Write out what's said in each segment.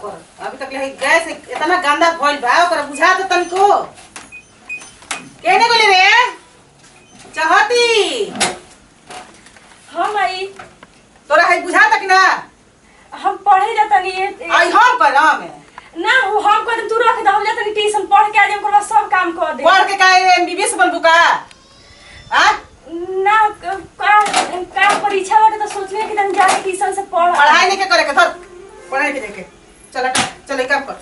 कर अभी तक ले गैस इतना गंदा भइल बा ओकरा बुझा तो तनको केने गेले रे चाहती हां माई तोरा है बुझा तक ना हम पढ़े जाता नहीं आई हम करम ना हम कर तू रख द हम जाता नहीं ट्यूशन पढ़ के आ जाम करवा सब काम कर दे पढ़ के का एमबीबीएस बनबू का हां ना का परीक्षा वाटे तो सोचले कि तन जाके ट्यूशन से पढ़ाई नहीं के करे के धर पढ़ाई के देखे चल काम कर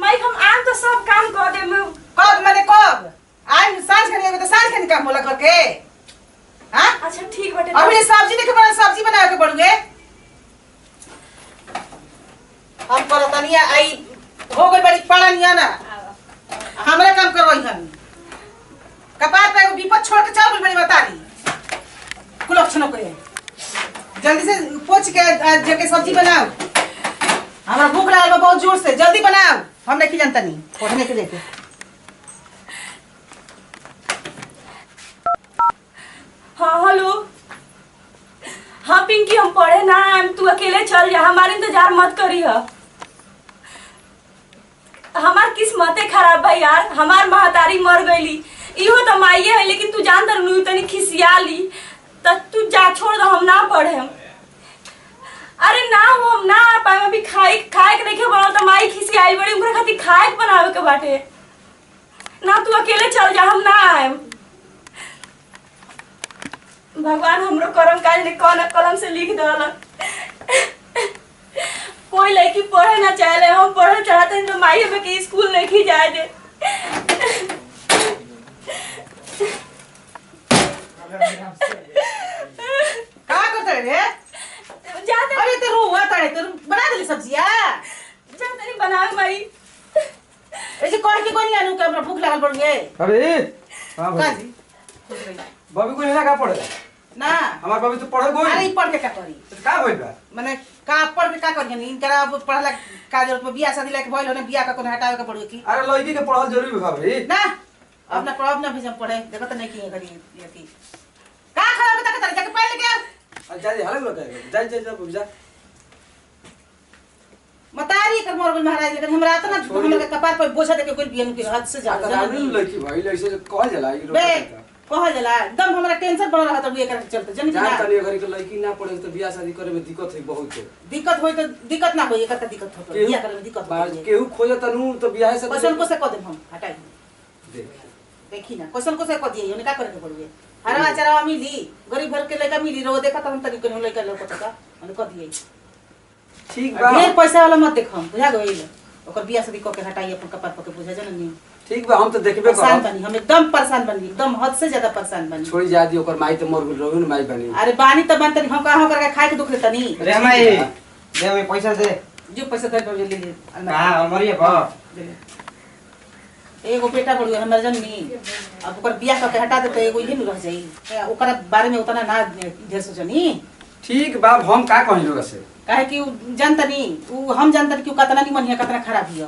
माई हम आम तो सब काम कर दे कब माने कब आज सांझ खनी तो सांझ खनी काम होला करके हां अच्छा ठीक बाटे अभी सब्जी नहीं के सब्जी बनावे के पड़ुगे हम करतनिया आई हो गई बड़ी पढ़ा नहीं ना हमरा काम करवाई हम कपार पे विपद छोड़ के चल बड़ी बता दी कुलक्षणों को जल्दी से पोंछ के जके सब्जी बनाओ हमरा भूख लागल बा बहुत जोर से जल्दी बनाओ हम नहीं जानता नहीं पढ़ने के लेके हां हेलो हां पिंकी हम पढ़े ना तू अकेले चल जा हमारे इंतजार मत करी है हमार किस्मते खराब भाई यार हमार महतारी मर गईली इहो तो माइये है लेकिन तू जान दर नु तनी खिसियाली त तू जा छोड़ दो हम ना पढ़े हम अरे ना हम ना पाए अभी खाए के नहीं बनल त माई खिसियाई बड़ी उनकर खातिर खाए बनावे के बाटे ना तू अकेले चल जा हम ना आए भगवान हमरो करम काज ने कौन कलम से लिख दल कोई लड़की पढ़े ना चाहे हम पढ़े चाहते हैं तो माई हमें के स्कूल नहीं जाए दे का करते रे जाते अरे ते रोवा तारे ते बना दे सब्जिया जाते नहीं बनावे माई ऐसे कह के कोई नहीं आनु के हमरा भूख लागल पड़ गए अरे हां का भाई जी बबी को ना का पढ़े ना हमार बबी तो पढ़े कोई अरे पढ़ के का करी का होइल बा माने का पढ़ के का करी नहीं इनकरा अब पढ़ला का जरूरत में बियाह शादी लेके भइल होने बियाह का कोनो हटावे के पड़ो की अरे लड़की के पढ़ल जरूरी बा भाई ना अब ना पढ़ब ना भेजम पढ़े देखो तो नहीं की करी की का खराब तक तक जाके पढ़ लेके आ जा हाले बोलता है जा जा मतारी कर मोर महाराज लेकिन हमरा त ना हमरा के कपार पर बोझा देके कोई बियन के हाथ से जा लड़की भाई ऐसे कहल जाला ई बे कहल जाला एकदम हमरा टेंशन बन रहा त ये करे चलते जन जान तनी अगर के लड़की ना पढ़े तो बियाह शादी करे में दिक्कत है बहुत दिक्कत होई तो दिक्कत ना होई एकर दिक्कत हो बियाह करे में दिक्कत हो केहू खोजे तनु तो बियाह से क्वेश्चन को से कह दे हम हटाई देखी ना क्वेश्चन को से कह दिए ओने का करे के पड़ुए हरवा चरवा मिली गरीब घर के लड़का मिली रो देखा त हम तनी कनो लड़का लड़का का ओने कह दिए ठीक बा ढेर पैसा वाला मत देखम बुझा गइल ओकर बियाह शादी क के हटाई अपन कपार पर के बुझा जन नहीं ठीक बा हम तो देखबे परेशान करब बनी हम एकदम परेशान बनी एकदम हद से ज्यादा परेशान बनी छोड़ी जा दी ओकर माई तो मर गेल रहू न माई बनी अरे बानी त बन तनी हम कहां करके खाए के दुख ले तनी रे माई दे वे पैसा दे जो पैसा दे ले ले हां हमरे बा एगो बेटा बड़ हमर जन्मी अब ओकर बियाह क के हटा दे त एगो ही न रह जाई ओकर बारे में उतना ना ढेर सोचनी ठीक बा हम का कहि लोग से काहे कि जानतनी उ हम जानतनी कि कतना निमन है कतना खराब है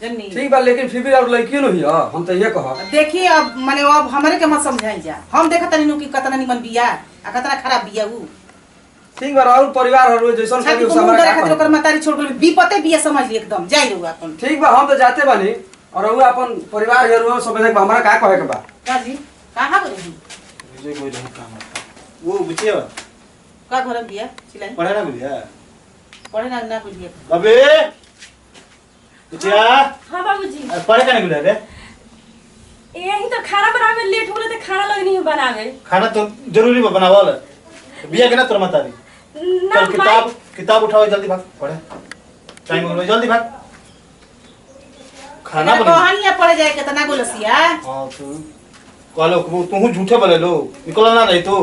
जन्नी ठीक बा लेकिन फिर भी और लड़की न हिया हम तो ये कह देखिए अब माने अब हमरे के मत समझाई जा हम देखतनी नु कि कतना निमन बिया आ कतना खराब बिया उ ठीक बा और परिवार हरु जैसन छाती करी को मुंह हमरा करे खातिर ओकर मतारी छोड़ गेल विपते बिया समझ ली एकदम जाई रहू अपन ठीक बा हम तो जाते बानी और उ अपन परिवार हरु सब देख हमरा का कहे के बा का जी कहां गए विजय कोई नहीं काम वो बुचिया का घर बिया चिलाई पढ़े ना बुचिया पढ़े ना बुझिए अबे बुचिया हां बाबूजी पढ़े का नहीं बुला रे यही तो खाना बनावे में लेट होले तो खाना लग नहीं बनावे खाना तो जरूरी बनावल बिया के ना तोर मतारी ना चल किताब उठाओ जल्दी भाग पढ़े टाइम हो गया जल्दी भाग खाना बना कहानियां पढ़े जाए कितना गोलसिया हां तू कहलो तू झूठे बोले लो निकल ना नहीं तो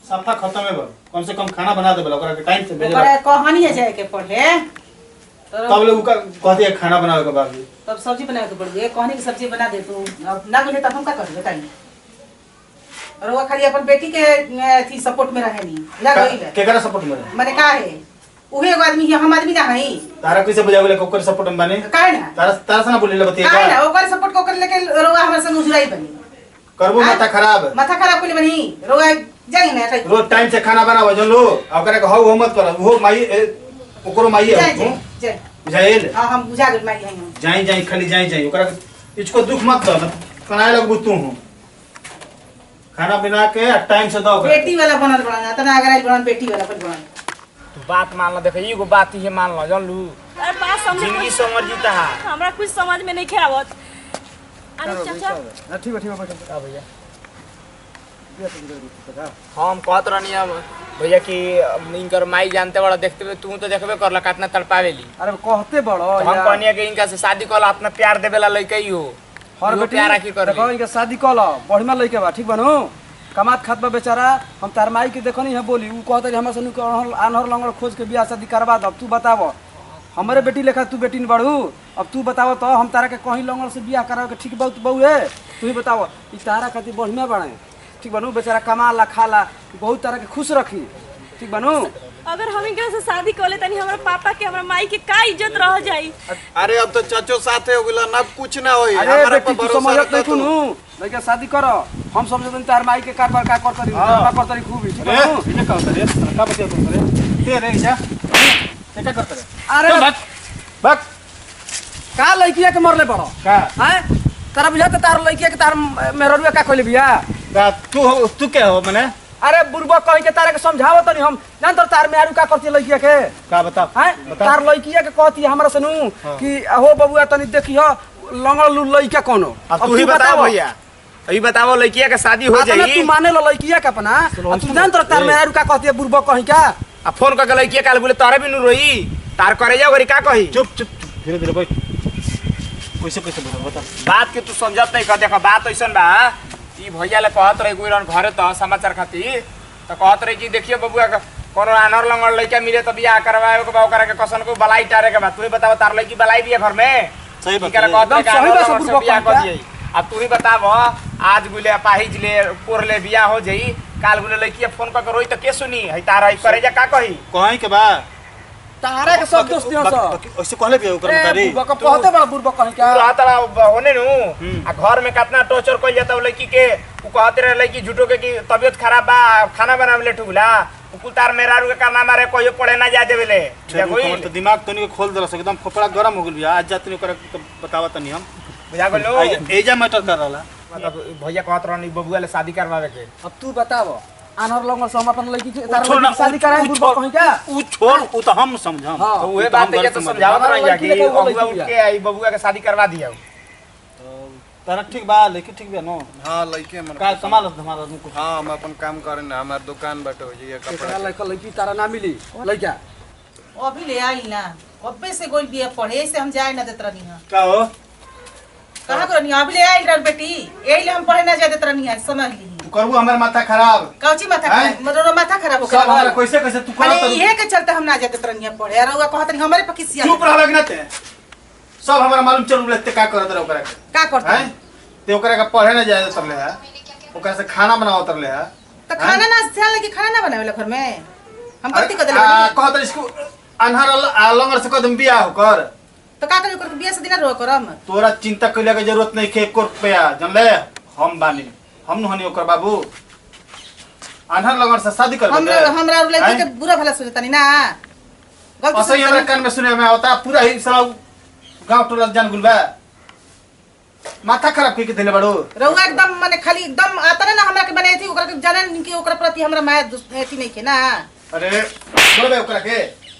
सफा खत्म है बा कम से कम खाना बना दे बोला ओकरा के टाइम से भेज ओकरा कहानियां जाए के पढ़े तब लोग का कहते हैं खाना बनावे के बाद तब सब्जी बनावे के पड़े कहानी की सब्जी बना दे तू अब ना बोले तब हम का कर बताइए और वो खाली अपन बेटी के थी सपोर्ट में रहे नहीं लग गई है केकरा सपोर्ट में माने का है उहे एगो आदमी है हम आदमी ना है तारा कैसे बजावे ले ओकर सपोर्ट में बने काहे ना तारा से ना बोले ले बतिया काहे ना ओकर सपोर्ट को कर लेके रोवा हमर संग उजराई बनी करबो माथा खराब कोली बनी रोवा जाई ना टाइप रोज टाइम से खाना बनाओ जन लो ओकरा के हौ मत कर वो माई ओकरो माई है जाए बुझाइल हां हम बुझा गेल माई हम जाई जाई खाली जाई ओकरा इसको दुख मत दो ना कनाए लगबू तू हूं खाना बना के टाइम से दो बेटी वाला बनल बना तना अगर आई बनल बेटी वाला पर बनल तू बात मान लो देखो एगो बात ही मान लो जान लू अरे बात समझ जिंदगी समझ जीता है हमरा कुछ समझ में नहीं खेवत अरे चाचा ठीक है बैठ का भैया हम कहत रहनी अब भैया कि इनकर माई जानते बड़ा देखते हुए तू तो देखबे करला कितना तड़पावेली अरे कहते बड़ो तो हम कहनी कि इनका से शादी करला अपना प्यार देवेला लइका ही हो हर इहो बेटी प्यार आखी कर देखो इनके शादी कल बढ़िया लइके बा ठीक बनू कमात खात बा बेचारा हम तार माई के देखनी है बोली उ कहते हमरा सनु के आनहर लंगड़ खोज के बियाह शादी करवा दब तू बताव हमरे बेटी लेखा तू बेटी न बढ़ू अब तू बताव तो हम तारा के कहीं लंगड़ से बियाह करावे के ठीक बहुत बहु है तू ही बताव ई तारा खातिर बढ़िया बने ठीक बनू बेचारा कमाला खाला बहुत तारा के खुश रखी ठीक बनू अगर हम इनकरा से शादी कर ले तनी हमरा पापा के हमरा माई के का इज्जत रह जाई अरे अब तो चचो साथे हो गेला ना कुछ ना होई अरे हमारा बेटी पर तू भरोसा समझत रखो नहीं तू तू लइका शादी कर हम समझत तार माई के का करतरी का करतरी खूब ही ठीक अरे बनू इने का होता रे का बतिया तुम रे तेरे जा क्या करते रे अरे बक का लइकिया के मरले बड़ो का हैं तारा बुझाता तार लइकिया के तार मेहररुआ का कहले बिया का तू क्या हो मने अरे बुरबा कहि के तारा के समझावो तनी हम जान तार मेहरु का करती लइकिया के का बता हैं तार लइकिया के कहती हमरा सनु कि हो बबुआ तनी देखियो लंगड़ लू लइका कोनो अब तू ही बताओ भैया अभी बताओ लड़किया के शादी हो जाई जाई तू माने लो लइकिया के अपना तू जान तार मेहरु का कहती बुरबा कहि का आ फोन करके लड़किया काल बोले तारे भी नु रोई तार करे जा गरी का कही चुप चुप धीरे धीरे बैठ कैसे कैसे बता बात के तू समझत नहीं कर देखो बात ऐसन बा ई भैया ले कहत रहे गुइरन घरे तो समाचार खातिर तो कहत रहे कि देखियो बबुआ कोनो आनर लंगड़ लइका मिले तो बियाह करवाए के बा ओकरा के कसन को बलाई टारे के बा तू ही बताओ तार लड़की बलाई भी है घर में सही बात इकरा कहत रहे कि सही आनर बात लंगड़ से बुरबा बियाह कर कहता। दिए अब तू ही बताव आज गुले पाहिज ले पोर ले बियाह हो जाई काल गुले लड़की फोन करके रोई तो के सुनी है तारा करे जा का कही कहीं के बा तारा के सब दोस्त दियो सब ऐसे कहले भी ओकर तारी बुरबा का कहते बड़ा बुरबा कहि का तू रहता होने नु आ घर में कितना टॉर्चर कइल जाता लड़की के उ कहते रहे लड़की झूठो के कि तबीयत खराब बा खाना बनावे ले ठुला उ तार मेहरारू के काना मारे कोई पड़े ना जा देवेले हमर तो दिमाग तनी के खोल देलस एकदम खोपड़ा गरम हो गेल बिया आज जातनी ओकरा बतावा तनी हम बुझा गेलो एजा मैटर कर रहला मतलब भैया कहत रहनी बबुआ ले शादी करवावे के अब तू बताव आनर लंगड़ से हम अपन लड़की के तार छोड़ ना, शादी कराए उ बुरबा कहि का उ छोड़ उ तो हम समझम हाँ। तो उहे बात है तो समझावत हमारा रही लड़की कि लेके वो बबुआ लड़की उठ के आई बबुआ के शादी करवा दिया तारा ठीक बा लेकिन ठीक बा नो हां लइके मन का कमाल हमारा कुछ हां हम अपन काम करे ना हमार दुकान बाटे हो जाइए एकरा कपड़ा लइका लड़की तारा ना मिली लइका अभी ले आई ना अबे से गोल बिया पढ़े से हम जाए ना देत रहनी हां का हो कहां करनी अभी ले आई रह बेटी एही ले हम पढ़े ना जाए देत रहनी है समझ ली तू करबू हमर माथा खराब कौची माथा हैं? खराब मतलब माथा खराब हो सब हमारा गया कैसे कैसे तू माने करत इहे के चलते हम ना जाए देत रहनी है पढ़े और वो कहत रही हमरे पर किसिया चुप रहबे कि ना ते सब हमरा मालूम चल लेते का करत रहे ओकरा के का करता हैं ते ओकरा के पढ़े ना जाए तरले है ओकरा से खाना बनाओ तरले है तो खाना ना सियाल लगी खाना ना बनावेला घर में हम गलती कर देले कहत इसको अनहर लंगर से कदम बियाह होकर तो का करे ओकर बियाह से दिन रो करम तोरा चिंता कइला के जरूरत नहीं खे 1 रुपया जानले हम बानी हम न हनी ओकर बाबू अनहर लंगर से शादी कर हमरा लड़की के बुरा भला सोचतानी ना गलती असही हमरा कान में सुने में होता पूरा ही साला गांव टोला जान गुलबा माथा खराब के देले बड़ो रउआ एकदम माने खाली एकदम आता ना हमरा के बने थी ओकरा के जानन कि ओकरा प्रति हमरा माया एथी नहीं के ना अरे बोलबे ओकरा के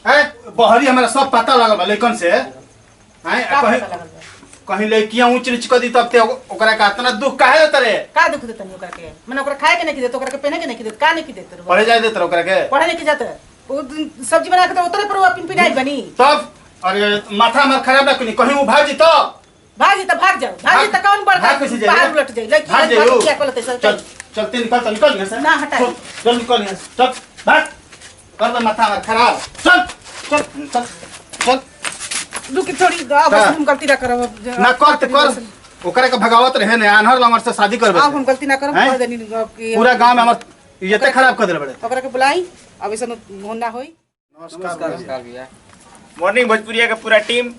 हैं बहरी हमरा सब पता लागल बा लेकिन से हैं का कहीं पता लगल बा? कहीं लड़कियां ऊंच नीच कर दी तब ते ओकरा का इतना दुख काहे होता रे का दुख देतनी ओकरा के माने ओकरा खाए के नहीं देत ओकरा के पहने के नहीं देत का नहीं देत पढ़े जाए देत ओकरा के पढ़े नहीं जात वो सब्जी बना के तो उतरे पर वो पिन पिनाई बनी तब अरे माथा हमर खराब ना कहीं वो भाग जी तो भागी तो भाग जाओ भागी तो कौन बड़का भाग कैसे जाइए? बाहर उलट जाई लड़की भाग जाइयो। क्या करते सब चल चलते निकल यहाँ से ना, हटा। चल निकल यहाँ से चल भाग कर दे माथा हमर खराब चल चल चल चल दुखी थोड़ी गाँव हाँ। हम गलती ना करब ना कर ओकरा के भगावत रहे ने आन्हर लंगर से शादी करबे अब हम गलती ना करब हैं? कह देनी कि पूरा गांव में हमर इज्जत खराब कर देले बड़े ओकरा के बुलाई अब ऐसा होना होई नमस्कार भैया मॉर्निंग भोजपुरिया के पूरा टीम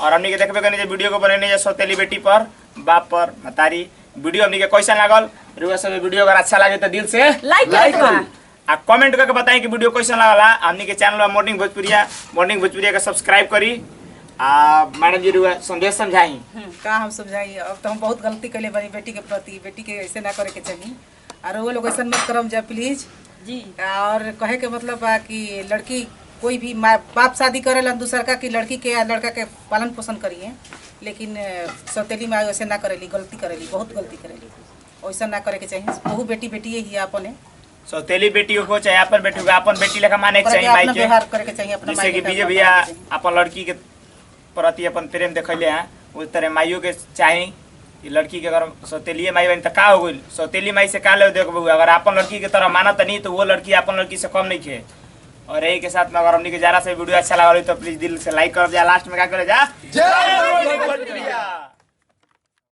और हमनी के देखबे करनी जे वीडियो को बनेनी जे सौतेली बेटी पर बाप पर मतारी वीडियो हमनी के कैसा लागल रुआ सब वीडियो अगर अच्छा लगे तो दिल से लाइक करी आ कमेंट करके बताएं कि वीडियो कैसा लागला हमनी के चैनल मॉर्निंग भोजपुरिया के सब्सक्राइब करी मैडम जी रुआ संदेश समझाई। का हम समझाई, अब तो हम बहुत गलती कैले बानी बेटी के प्रति। बेटी के ऐसे ना करे के चाहिए और वो लोग ऐसा मत करम जा प्लीज जी। और कहे के मतलब बा कि लड़की कोई भी माँ बाप शादी करेला दूसर का कि लड़की के या लड़का के पालन पोषण करिए, लेकिन सौतेली माँ वैसे ना करेली, गलती करेली, बहुत गलती करेली। वैसा ना करे के चाहिए। बहु बेटी बेटी ही अपने सौतेली बेटी को चाहे अपन बेटी को अपन बेटी लेखा माने के चाहिए, माई के व्यवहार करे के चाहिए अपना जैसे कि विजय भैया अपन लड़की के प्रति अपन प्रेम देखले हैं उस तरह माइयों के चाहे कि लड़की के अगर सौतेली माई बनी तो का हो गई, सौतेली माई से का ले देखो, अगर अपन लड़की के तरह मानत नहीं तो वो लड़की अपन लड़की से कम नहीं खे। और यही के साथ में अगर हमने के जरा से वीडियो अच्छा लगा तो प्लीज दिल से लाइक कर दिया, लास्ट में क्या करे जा।